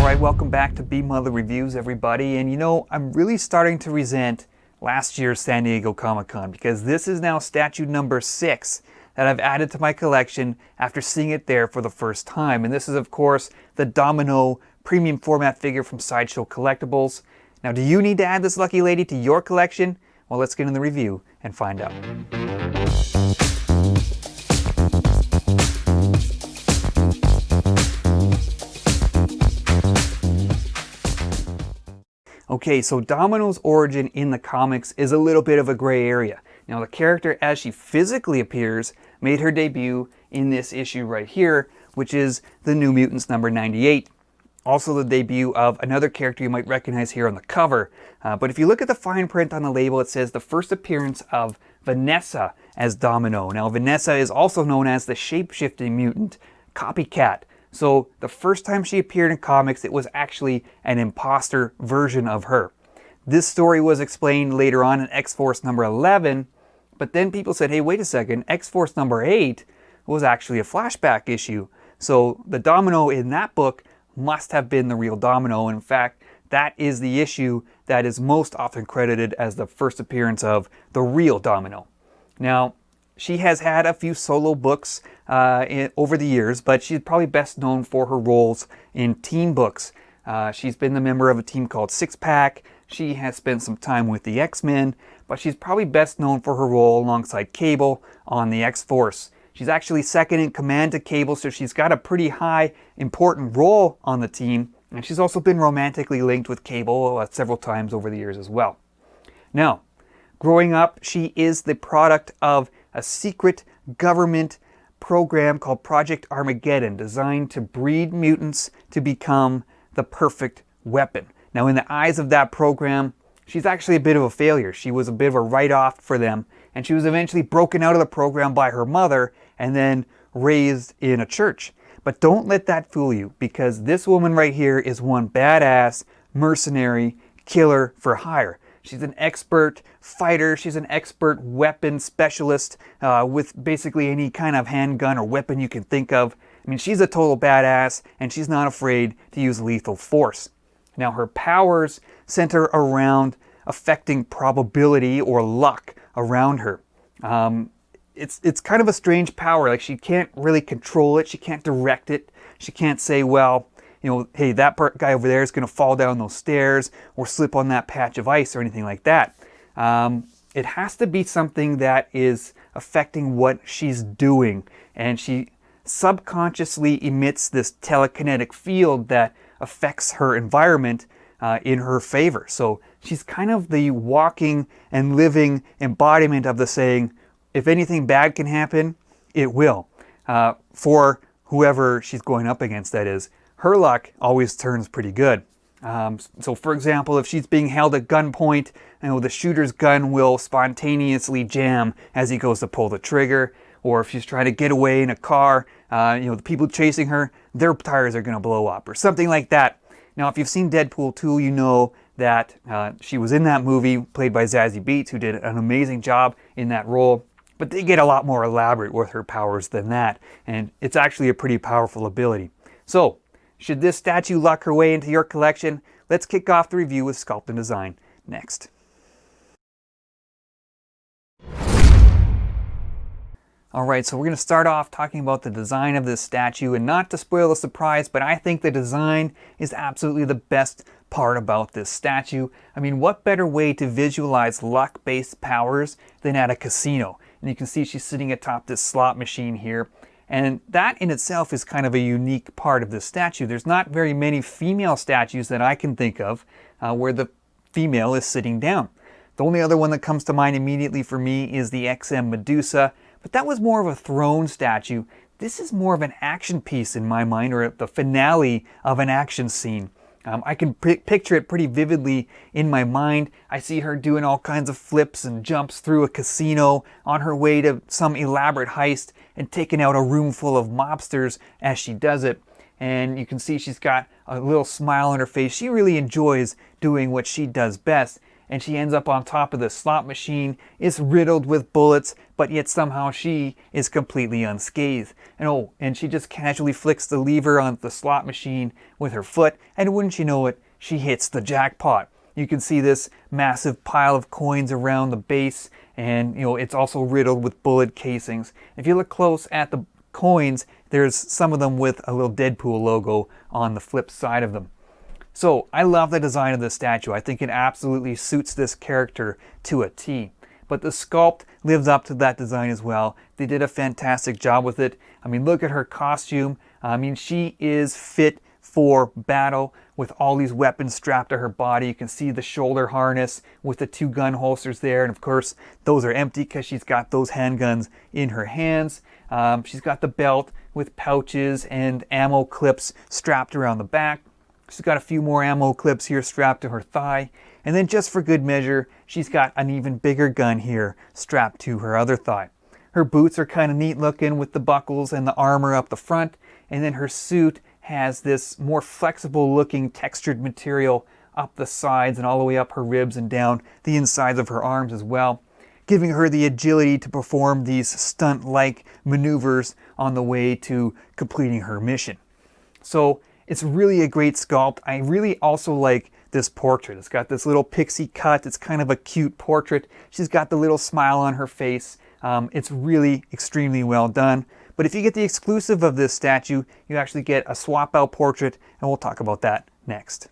Alright, welcome back to B Mother Reviews, everybody. And you know, I'm really starting to resent last year's San Diego Comic-Con because this is now statue number 6 that I've added to my collection after seeing it there for the first time. And this is, of course, the Domino premium format figure from Sideshow Collectibles. Now, do you need to add this lucky lady to your collection? Well, let's get in the review and find out. Okay, so Domino's origin in the comics is a little bit of a gray area. Now, the character as she physically appears made her debut in this issue right here, which is the New Mutants number 98. Also the debut of another character you might recognize here on the cover. But if you look at the fine print on the label, it says the first appearance of Vanessa as Domino. Now, Vanessa is also known as the shape-shifting mutant Copycat. So the first time she appeared in comics, it was actually an imposter version of her. This story was explained later on in X-Force number 11, but then people said, hey, wait a second, X-Force number 8 was actually a flashback issue. So the Domino in that book must have been the real Domino. In fact, that is the issue that is most often credited as the first appearance of the real Domino. Now, she has had a few solo books over the years, but she's probably best known for her roles in team books. She's been the member of a team called Six Pack. She has spent some time with the X-Men, but she's probably best known for her role alongside Cable on the X-Force. She's actually second in command to Cable, so she's got a pretty high, important role on the team. And she's also been romantically linked with Cable several times over the years as well. Now, growing up, she is the product of a secret government program called Project Armageddon, designed to breed mutants to become the perfect weapon. Now, in the eyes of that program, she's actually a bit of a failure. She was a bit of a write-off for them, and she was eventually broken out of the program by her mother and then raised in a church. But don't let that fool you, because this woman right here is one badass mercenary killer for hire. She's an expert fighter. She's an expert weapon specialist with basically any kind of handgun or weapon you can think of. I mean, she's a total badass, and she's not afraid to use lethal force. Now, her powers center around affecting probability or luck around her. It's kind of a strange power. Like, she can't really control it. She can't direct it. She can't say, well, you know, hey, that guy over there is going to fall down those stairs or slip on that patch of ice or anything like that. It has to be something that is affecting what she's doing. And she subconsciously emits this telekinetic field that affects her environment in her favor. So she's kind of the walking and living embodiment of the saying, if anything bad can happen, it will. For whoever she's going up against, that is. Her luck always turns pretty good. So for example, if she's being held at gunpoint, you know, the shooter's gun will spontaneously jam as he goes to pull the trigger. Or if she's trying to get away in a car, you know, the people chasing her, their tires are going to blow up or something like that. Now, if you've seen Deadpool 2, you know that she was in that movie, played by Zazie Beetz, who did an amazing job in that role. But they get a lot more elaborate with her powers than that. And it's actually a pretty powerful ability. So, should this statue luck her way into your collection? Let's kick off the review with Sculpt and Design next. Alright, so we're going to start off talking about the design of this statue, and not to spoil the surprise, but I think the design is absolutely the best part about this statue. I mean, what better way to visualize luck-based powers than at a casino? And you can see she's sitting atop this slot machine here. And that in itself is kind of a unique part of this statue. There's not very many female statues that I can think of where the female is sitting down. The only other one that comes to mind immediately for me is the XM Medusa, but that was more of a throne statue. This is more of an action piece in my mind, or the finale of an action scene. I can picture it pretty vividly in my mind. I see her doing all kinds of flips and jumps through a casino on her way to some elaborate heist and taking out a room full of mobsters as she does it. And you can see she's got a little smile on her face. She really enjoys doing what she does best. and she ends up on top of the slot machine. It's riddled with bullets, but yet somehow she is completely unscathed. And oh, and she just casually flicks the lever on the slot machine with her foot, and wouldn't you know it, she hits the jackpot. You can see this massive pile of coins around the base, and it's also riddled with bullet casings. If you look close at the coins, there's some of them with a little Deadpool logo on the flip side of them. So I love the design of this statue. I think it absolutely suits this character to a T. But the sculpt lives up to that design as well. They did a fantastic job with it. I mean, look at her costume. I mean, she is fit for battle with all these weapons strapped to her body. You can see the shoulder harness with the 2 gun holsters there. And of course, those are empty because she's got those handguns in her hands. She's got the belt with pouches and ammo clips strapped around the back. She's got a few more ammo clips here strapped to her thigh. And then just for good measure, she's got an even bigger gun here strapped to her other thigh. Her boots are kind of neat looking with the buckles and the armor up the front. And then her suit has this more flexible looking textured material up the sides and all the way up her ribs and down the insides of her arms as well, giving her the agility to perform these stunt-like maneuvers on the way to completing her mission. So it's really a great sculpt. I really also like this portrait. It's got this little pixie cut. It's kind of a cute portrait. She's got the little smile on her face. It's really extremely well done. But if you get the exclusive of this statue, you actually get a swap out portrait, and we'll talk about that next.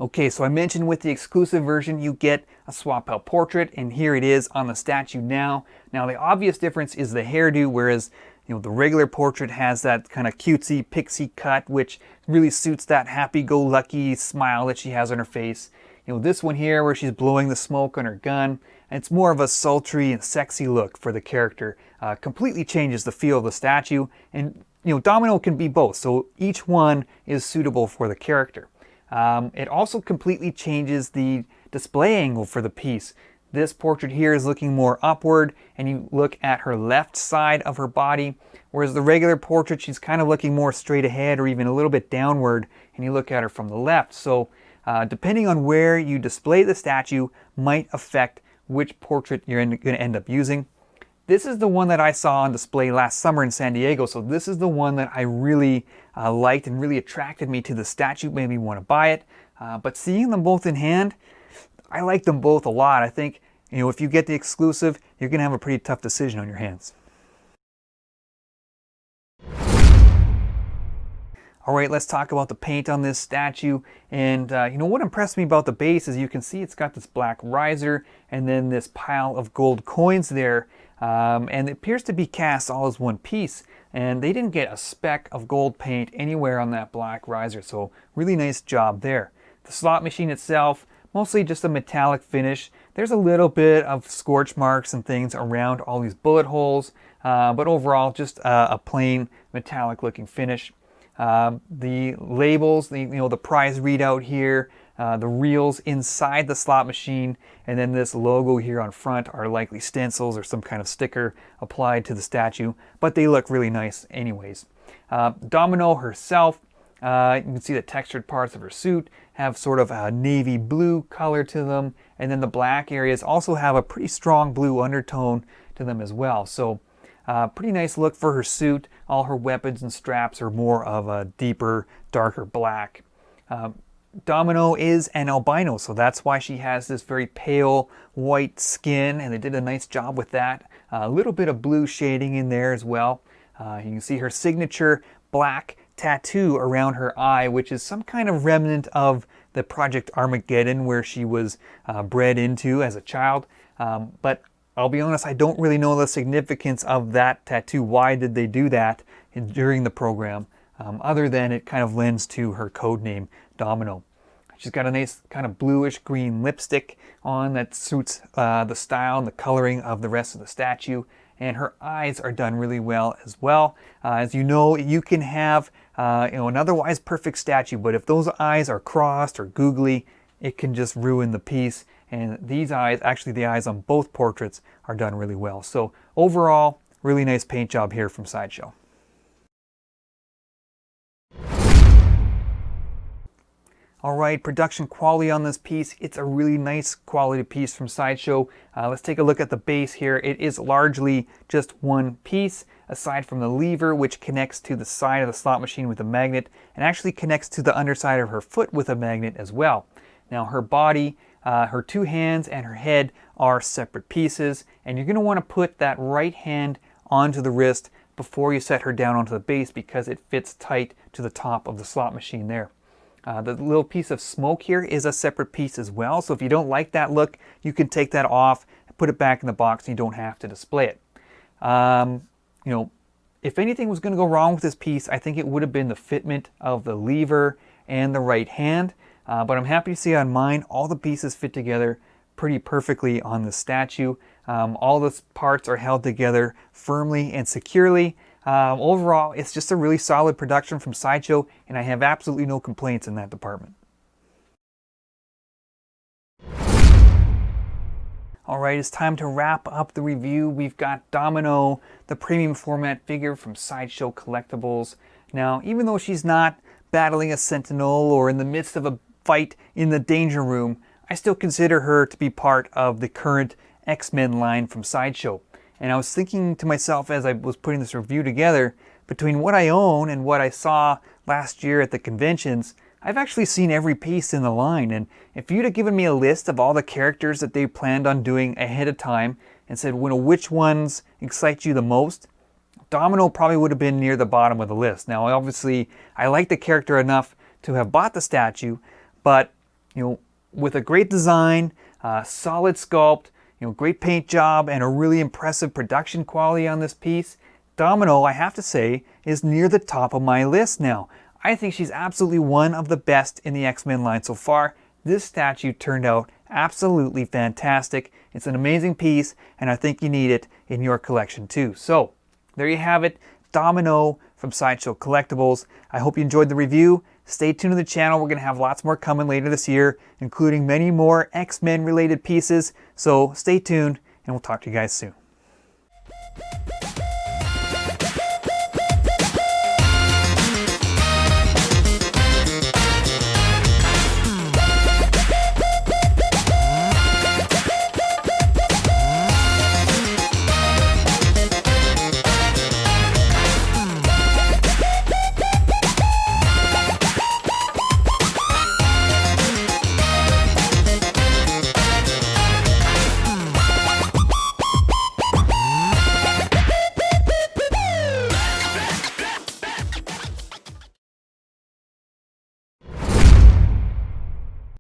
Okay, so I mentioned with the exclusive version, you get a swap out portrait, and here it is on the statue now. Now the obvious difference is the hairdo, whereas the regular portrait has that kind of cutesy pixie cut, which really suits that happy-go-lucky smile that she has on her face. This one here, where she's blowing the smoke on her gun, it's more of a sultry and sexy look for the character. Completely changes the feel of the statue, and Domino can be both, so each one is suitable for the character. It also completely changes the display angle for the piece. This portrait here is looking more upward, and you look at her left side of her body, whereas the regular portrait, she's kind of looking more straight ahead or even a little bit downward, and you look at her from the left. So depending on where you display the statue might affect which portrait you're going to end up using. This is the one that I saw on display last summer in San Diego, so this is the one that I really liked and really attracted me to the statue, made me want to buy it. But seeing them both in hand, I like them both a lot. I think, if you get the exclusive, you're going to have a pretty tough decision on your hands. All right, let's talk about the paint on this statue. And what impressed me about the base is you can see it's got this black riser and then this pile of gold coins there. And it appears to be cast all as one piece. And they didn't get a speck of gold paint anywhere on that black riser. So really nice job there. The slot machine itself, mostly just a metallic finish. There's a little bit of scorch marks and things around all these bullet holes. But overall, just a plain metallic looking finish. The labels, the prize readout here, the reels inside the slot machine, and then this logo here on front are likely stencils or some kind of sticker applied to the statue, but they look really nice anyways. Domino herself, you can see the textured parts of her suit have sort of a navy blue color to them, and then the black areas also have a pretty strong blue undertone to them as well. So pretty nice look for her suit. All her weapons and straps are more of a deeper, darker black. Domino is an albino, so that's why she has this very pale white skin, and they did a nice job with that. A little bit of blue shading in there as well. You can see her signature black tattoo around her eye, which is some kind of remnant of the Project Armageddon where she was bred into as a child. But I'll be honest, I don't really know the significance of that tattoo. Why did they do that during the program? Other than it kind of lends to her code name, Domino. She's got a nice kind of bluish green lipstick on that suits the style and the coloring of the rest of the statue. And her eyes are done really well as well. As you know, you can have an otherwise perfect statue, but if those eyes are crossed or googly, it can just ruin the piece. And these eyes, actually the eyes on both portraits, are done really well. So overall, really nice paint job here from Sideshow. All right, production quality on this piece, it's a really nice quality piece from Sideshow. Let's take a look at the base here. It is largely just one piece, aside from the lever, which connects to the side of the slot machine with a magnet, and actually connects to the underside of her foot with a magnet as well. Now her body, her two hands, and her head are separate pieces, and you're going to want to put that right hand onto the wrist before you set her down onto the base because it fits tight to the top of the slot machine there. The little piece of smoke here is a separate piece as well, so if you don't like that look, you can take that off, put it back in the box, and you don't have to display it. You know, if anything was going to go wrong with this piece, I think it would have been the fitment of the lever and the right hand, but I'm happy to see on mine all the pieces fit together pretty perfectly on the statue. All the parts are held together firmly and securely. Overall, it's just a really solid production from Sideshow, and I have absolutely no complaints in that department. Alright, it's time to wrap up the review. We've got Domino, the premium format figure from Sideshow Collectibles. Now, even though she's not battling a sentinel or in the midst of a fight in the danger room, I still consider her to be part of the current X-Men line from Sideshow. And I was thinking to myself as I was putting this review together, between what I own and what I saw last year at the conventions, I've actually seen every piece in the line. And if you'd have given me a list of all the characters that they planned on doing ahead of time and said, well, which ones excite you the most, Domino probably would have been near the bottom of the list. Now, obviously, I like the character enough to have bought the statue, but with a great design, solid sculpt, great paint job, and a really impressive production quality on this piece, Domino, I have to say, is near the top of my list now. I think she's absolutely one of the best in the X-Men line so far. This statue turned out absolutely fantastic. It's an amazing piece, and I think you need it in your collection too. So, there you have it, Domino from Sideshow Collectibles. I hope you enjoyed the review. Stay tuned to the channel. We're going to have lots more coming later this year, including many more X-Men related pieces. So stay tuned, and we'll talk to you guys soon.